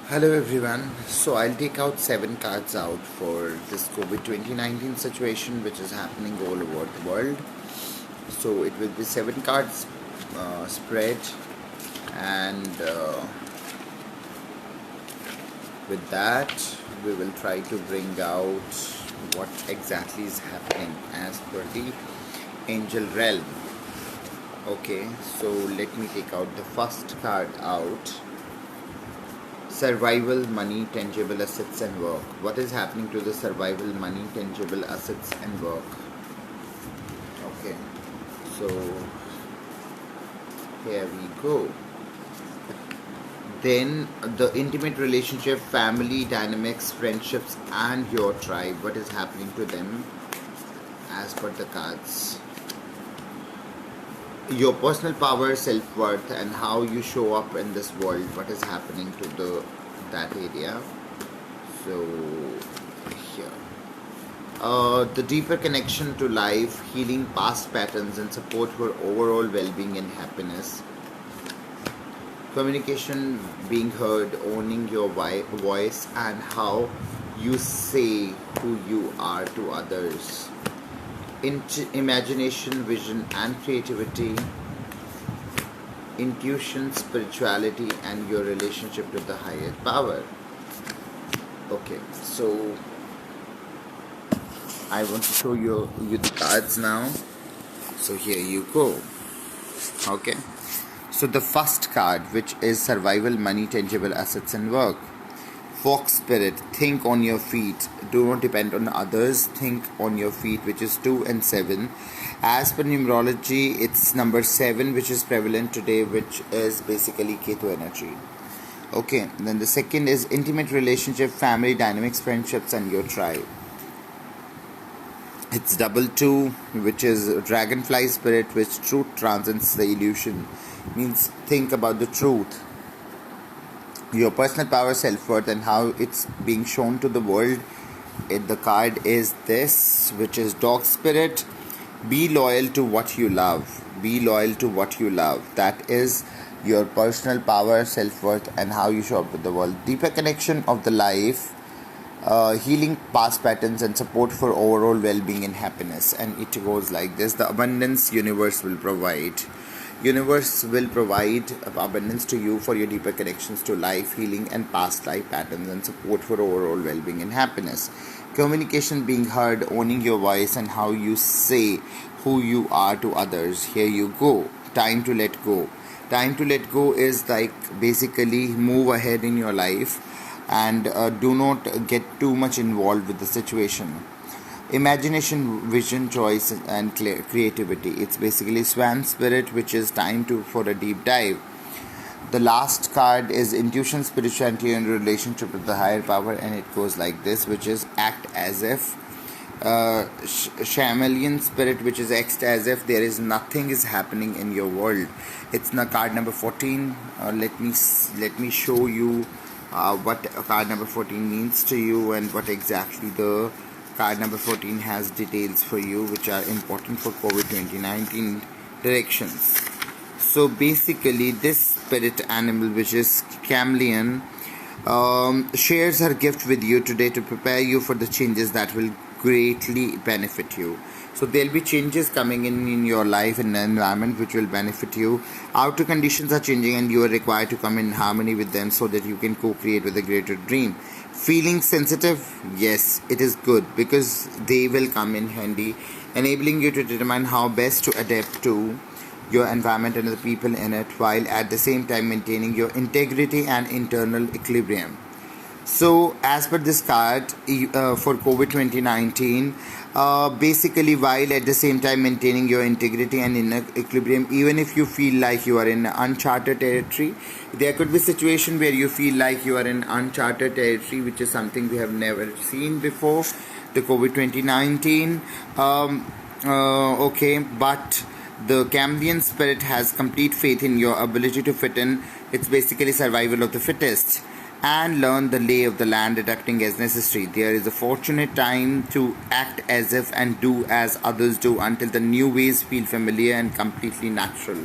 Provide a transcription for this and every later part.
Hello everyone. So I'll take out 7 cards out for this COVID 2019 situation which is happening all over the world. So it will be 7 cards spread, and with that we will try to bring out what exactly is happening as per the angel realm. Okay, so let me take out the first card out. Survival, money, tangible assets, and work. What is happening to the survival, money, tangible assets, and work? Okay, so here we go. Then the intimate relationship, family dynamics, friendships, and your tribe. What is happening to them as per the cards? Your personal power, self-worth, and how you show up in this world. What is happening to that area? So here, the deeper connection to life, healing past patterns, and support for overall well-being and happiness. Communication, being heard, owning your voice, and how you say who you are to others. Imagination, vision, and creativity. Intuition, spirituality, and your relationship to the higher power. Okay, so I want to show you the cards now. So here you go. Okay. So the first card, which is survival, money, tangible assets, and work. Fox spirit, think on your feet. Do not depend on others. Think on your feet, which is 2 and 7. As per numerology, it's number 7, which is prevalent today, which is basically Ketu energy. Okay, then the second is intimate relationship, family dynamics, friendships, and your tribe. It's double 2, which is dragonfly spirit, which truth transcends the illusion. Means think about the truth. Your personal power, self-worth, and how it's being shown to the world. The card is this, which is dog spirit. Be loyal to what you love. Be loyal to what you love. That is your personal power, self-worth, and how you show up with the world. Deeper connection of the life, healing past patterns, and support for overall well-being and happiness. And it goes like this: the abundance universe will provide. Universe will provide abundance to you for your deeper connections to life, healing, and past life patterns, and support for overall well-being and happiness. Communication, being heard, owning your voice, and how you say who you are to others. Here you go. Time to let go. Time to let go is like basically move ahead in your life, and do not get too much involved with the situation. Imagination, vision, choice, and creativity. It's basically swan spirit, which is time to for a deep dive. The last card is intuition, spirituality, and relationship with the higher power, and it goes like this, which is act as if. Chameleon spirit, which is act as if there is nothing is happening in your world. It's the card number 14. Let me show you what card number 14 means to you, and what exactly the card number 14 has details for you which are important for COVID 2019 directions. So basically, this spirit animal, which is chameleon, shares her gift with you today to prepare you for the changes that will greatly benefit you. So there'll be changes coming in your life and environment which will benefit you. Outer conditions are changing, and you are required to come in harmony with them so that you can co-create with a greater dream. Feeling sensitive, yes, it is good, because they will come in handy, enabling you to determine how best to adapt to your environment and the people in it, while at the same time maintaining your integrity and internal equilibrium. So, as per this card, for COVID 2019, basically, while at the same time maintaining your integrity and inner equilibrium, even if you feel like you are in uncharted territory, there could be a situation where you feel like you are in uncharted territory, which is something we have never seen before, the COVID 2019. Okay, but the chameleon spirit has complete faith in your ability to fit in. It's basically survival of the fittest, and learn the lay of the land, adapting as necessary. There is a fortunate time to act as if and do as others do until the new ways feel familiar and completely natural.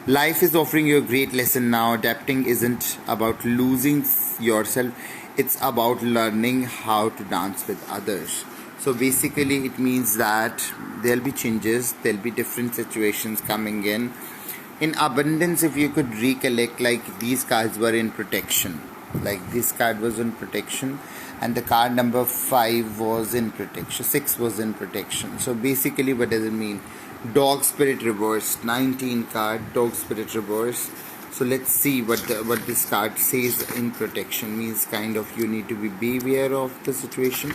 Life is offering you a great lesson now. Adapting isn't about losing yourself, it's about learning how to dance with others. So basically, it means that there'll be changes, there'll be different situations coming in. In abundance, if you could recollect, like these cards were in protection, like this card was in protection, and the card number 5 was in protection, 6 was in protection. So basically, what does it mean? Dog spirit reverse, 19 card, dog spirit reverse. So let's see what this card says in protection. Means kind of you need to be beware of the situation.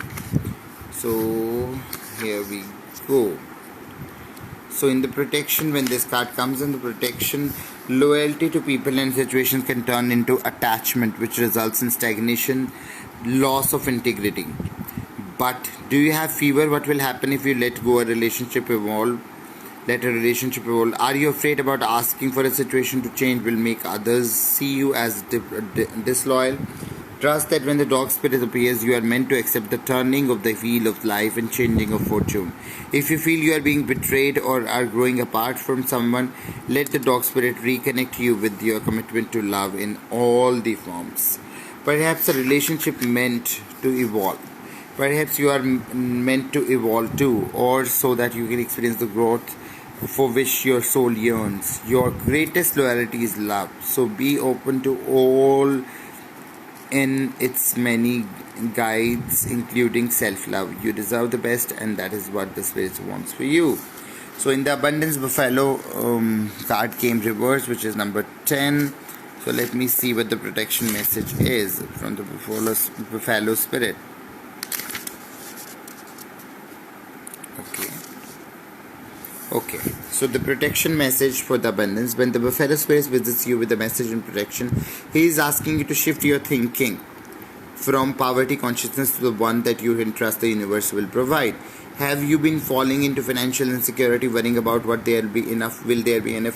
So here we go. So in the protection, when this card comes in the protection, loyalty to people and situations can turn into attachment, which results in stagnation, loss of integrity. But do you have fever? What will happen if you let go a relationship evolve? Let a relationship evolve. Are you afraid about asking for a situation to change will make others see you as disloyal? Trust that when the dog spirit appears, you are meant to accept the turning of the wheel of life and changing of fortune. If you feel you are being betrayed or are growing apart from someone, let the dog spirit reconnect you with your commitment to love in all the forms. Perhaps a relationship meant to evolve. Perhaps you are meant to evolve too, or so that you can experience the growth for which your soul yearns. Your greatest loyalty is love. So be open to all in its many guides, including self-love. You deserve the best, and that is what the spirit wants for you. So in the abundance buffalo card came reversed, which is number 10. So let me see what the protection message is from the buffalo spirit. Okay, so the protection message for the abundance. When the Buffalo Spirit visits you with a message in protection, he is asking you to shift your thinking from poverty consciousness to the one that you can trust the universe will provide. Have you been falling into financial insecurity, worrying about will there be enough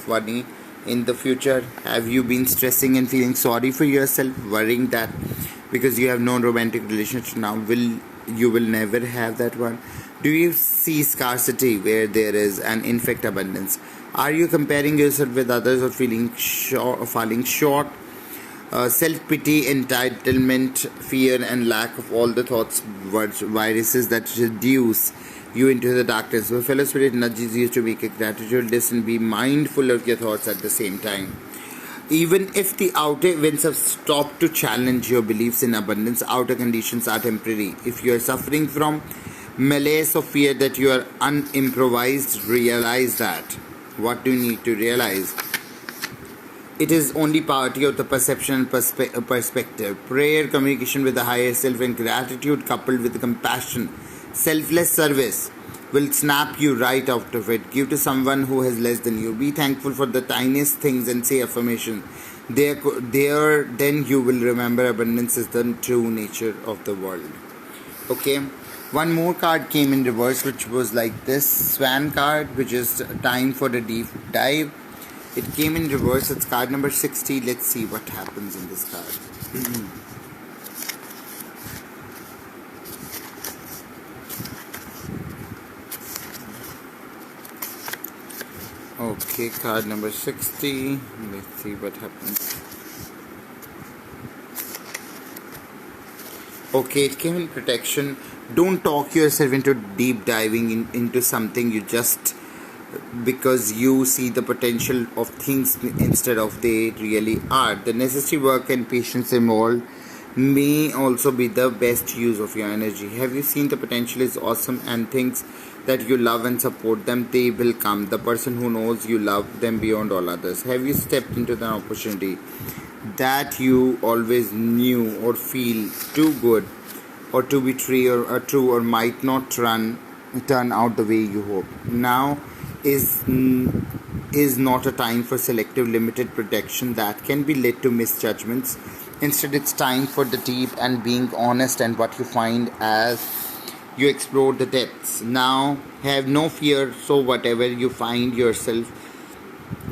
money in the future? Have you been stressing and feeling sorry for yourself, worrying that because you have no romantic relationship now, you will never have that one? Do you see scarcity where there is an in fact abundance? Are you comparing yourself with others or falling short? Self-pity, entitlement, fear and lack of all the thoughts, viruses that seduce you into the darkness. So fellow spirit nudges you to make a gratitude list and be mindful of your thoughts at the same time. Even if the outer events have stopped to challenge your beliefs in abundance, outer conditions are temporary. If you are suffering from malaise of fear that you are unimprovised, realize that. What do you need to realize? It is only poverty of the perception and perspective. Prayer, communication with the higher self, and gratitude coupled with compassion, selfless service will snap you right out of it. Give to someone who has less than you. Be thankful for the tiniest things and say affirmation. There, then you will remember abundance is the true nature of the world. Okay. One more card came in reverse, which was like this swan card, which is time for the deep dive. It came in reverse. It's card number 60. Let's see what happens in this card. Okay, card number 60. Let's see what happens. Okay, it came in protection. Don't talk yourself into deep diving into something you just because you see the potential of things instead of they really are. The necessary work and patience involved may also be the best use of your energy. Have you seen the potential is awesome and things that you love and support them, they will come. The person who knows you love them beyond all others. Have you stepped into the opportunity that you always knew or feel too good or to be true or might not turn out the way you hope? Now is not a time for selective limited protection that can be led to misjudgments. Instead, it's time for the deep and being honest and what you find as you explore the depths. Now have no fear, so whatever you find yourself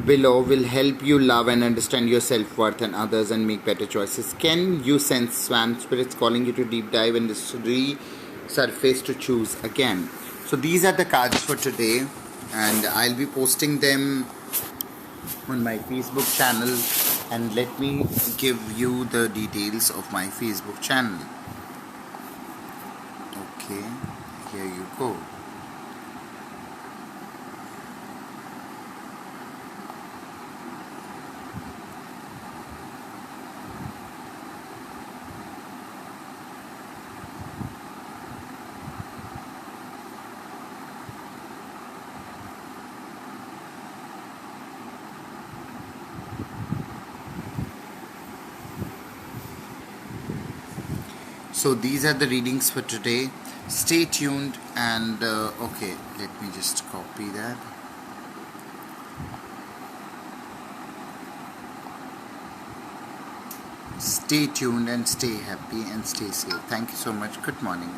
below will help you love and understand your self-worth and others and make better choices. Can you sense swan spirits calling you to deep dive and resurface to choose again? So these are the cards for today, and I'll be posting them on my Facebook channel, and let me give you the details of my Facebook channel. Okay, here you go. So these are the readings for today. Stay tuned, and okay, let me just copy that. Stay tuned and stay happy and stay safe. Thank you so much. Good morning.